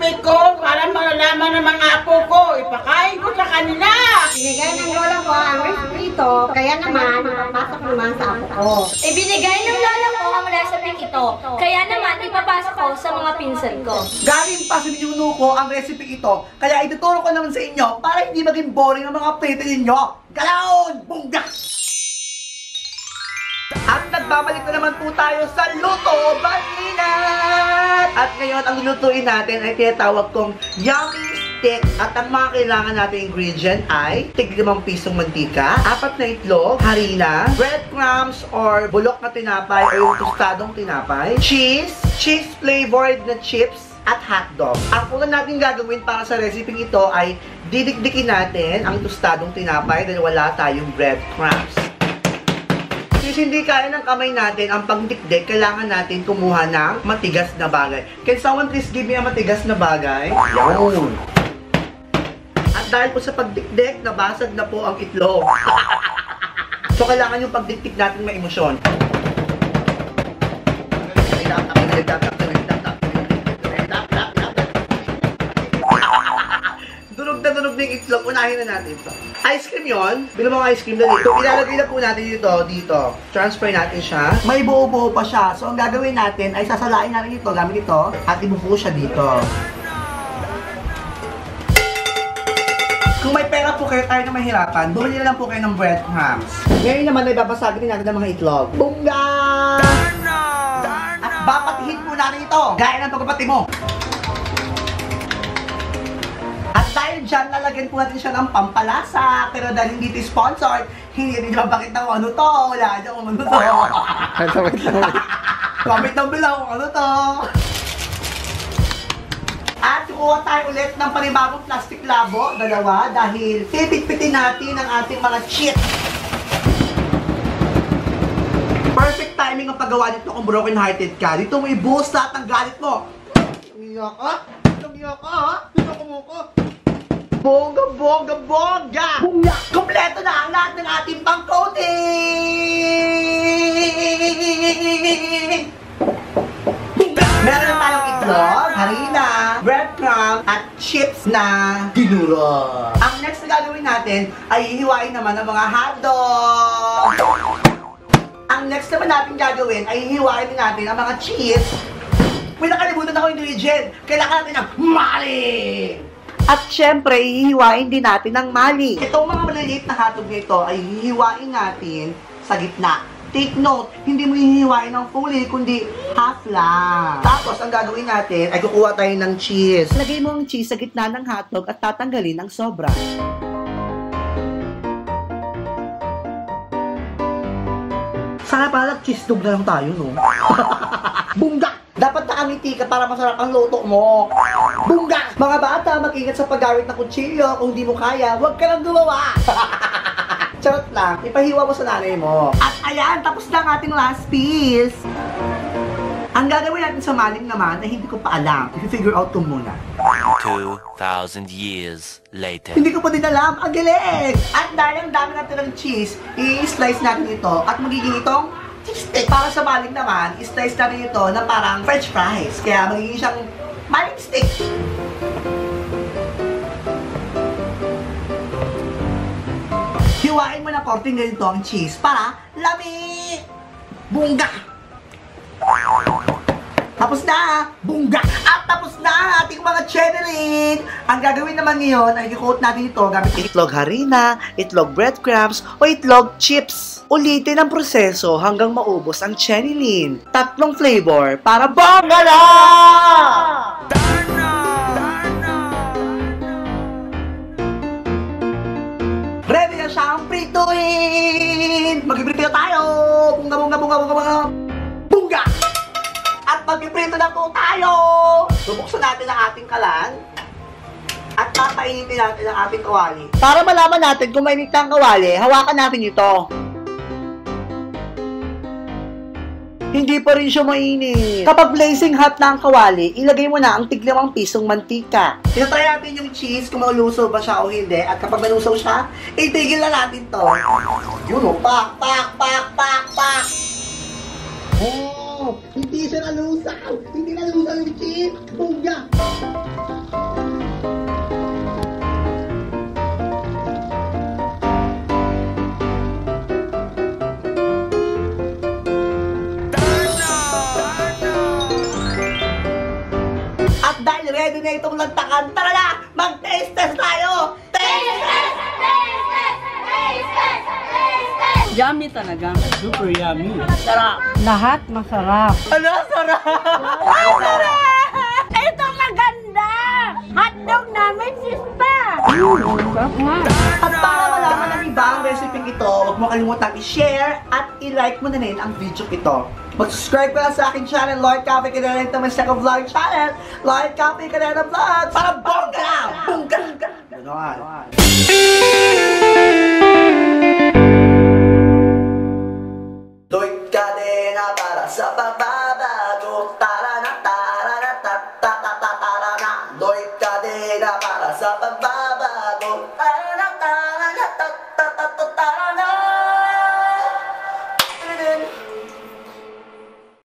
toothpick ko para malalaman ng mga apo ko. Ipakain ko sa kanila. Binigay ng lola ko ang recipe ito, kaya naman, ipapasok naman sa apo ko. Ibinigay ng lola ko ang recipe ito, kaya naman ipapasok ko sa mga pinsan ko. Galing pa sa ninuno ko ang recipe ito, kaya ituturo ko naman sa inyo para hindi maging boring ang mga prito ninyo. Galaon! Bungga! At nagbabalik na naman po tayo sa Luto Balinat! At ngayon, ang lulutuin natin ay tinatawag kong yummy steak. At ang mga kailangan natin ingredient ay tig-5 pisong mantika, 4 na itlog, harina, breadcrumbs or bulok na tinapay o yung tostadong tinapay, cheese flavored na chips, at hotdog. Ang una natin gagawin para sa recipe ito ay didikdikin natin ang tostadong tinapay dahil wala tayong breadcrumbs. Since hindi kaya ng kamay natin ang pagdikdik, kailangan natin kumuha ng matigas na bagay. Can someone please give me a matigas na bagay? Yan. At dahil po sa pagdikdik, nabasag na po ang itlog. So kailangan yung pagdikdik natin may emosyon. Dunog na dunog na yung itlog. Unahin na natin ito. Ice cream yon. Bilang mga ice cream na dito. Ilalagay na po natin dito. Transfer natin siya. May buo-buo pa siya. So, ang gagawin natin ay sasalain natin ito gamit ito at ibubuo siya dito. Kung may pera po kayo tayo na mahirapan, bumili na lang po kayo ng breadcrumbs. Ngayon naman ay babasagin din natin ng mga itlog. Bungga! At babatihin po natin ito. Gaya ng pagpapati mo. Dahil dyan, lalagyan po natin siya ng pampalasa. Pero dahil hindi ito sponsored, hindi rin mabakit na kung ano to. Wala dyan kung ano to. Comment down below kung ano to. At kukuha tayo ulit ng panibagong plastic labo, 2, dahil pipit-pitin natin ang ating mga chips. Perfect timing ang paggawa nito kung broken-hearted ka. Dito mo ibuhos lahat ng galit mo. Umiyak ka? Umiyak ka ha? Umiyak mo ko? Bongga! Bongga! Kompleto na ang lahat ng ating pang-coating! Meron na tayong itlog, harina, breadcrumb, at chips na dinuro. Ang next na gagawin natin ay hihiwain naman ang mga hotdog. Ang next naman natin gagawin ay hihiwain natin ang mga cheese. May nakalimutan ako yung ingredient. Kailangan natin ng mali! At syempre, hihiwain din natin ng mali. Itong mga maliliit na hotdog nito ay hihiwain natin sa gitna. Take note, hindi mo hihiwain ng fully, kundi half lang. Tapos, ang gagawin natin ay kukuha tayo ng cheese. Lagay mo ang cheese sa gitna ng hotdog at tatanggalin ang sobra. Sana pala cheese dog na lang tayo, no? Bungga! Dapat nakangiti ka para masarap ang luto mo. Bungga! Mga bata, mag-ingat sa paggamit ng kutsilyo. Kung di mo kaya, huwag ka lang gumawa. Charot lang, ipahiwa mo sa nanay mo. At ayan, tapos na ang ating last piece. Ang gagawin natin sa maling naman ay hindi ko pa alam. I-figure out ko muna. 2,000 years later. Hindi ko pa din alam. Ang galing! At dahil ang dami natin ng cheese, i-slice natin ito at magiging itong cheese stick. Para sa maling naman, i-slice natin ito na parang french fries. Kaya magiging siyang maling stick. Hiwain mo na konting ganito ang cheese para lami! Bungga! Tapos na! Bungga! At tapos na ang ating mga chenilin! Ang gagawin naman ngayon ay i-coat natin ito gamit itlog harina, itlog breadcrumbs, o itlog chips. Ulitin ang proseso hanggang maubos ang chenilin. 3 flavor para bongga na! Ready na siyang prituin! Mag-iprito tayo! Bungga, bungga, bungga, bungga, bungga! Bungga! At mag-iprito na po tayo! Bubuksan natin ang ating kalan. At papainitin natin ang ating kawali. Para malaman natin kung mainit ang kawali, hawakan natin ito. Hindi pa rin siya mainit. Kapag blazing hot na ang kawali, ilagay mo na ang tig-5 pisong mantika. Tinatry natin yung cheese kung malusaw ba siya o hindi. At kapag malusaw siya, itigil na natin to. Yun o, pak, pak, pak, pak, pak. Oh, hindi siya nalusaw. Hindi nalusaw yung cheese. Bungga. itong lantakan. Tara na! Mag-taste test tayo! Taste test! Yummy talaga. Super yummy. Sarap. Lahat masarap. Ano? Sarap! Ito maganda! Hotdog namin, sista! At para malaman ng iba ang recipe ito, huwag mo kalimutang i-share at i-like mo na rin ang video ito. Mag-subscribe ka na sa aking channel, Lloyd Cafe Cadena, ito may second vlog channel, Lloyd Cafe Cadena Vlog, para bongga lang! Bongga! Ganon. Lloyd Cadena para sa pagbabago, tarana, tarana, tatatatatarana. Lloyd Cadena para sa pagbabago.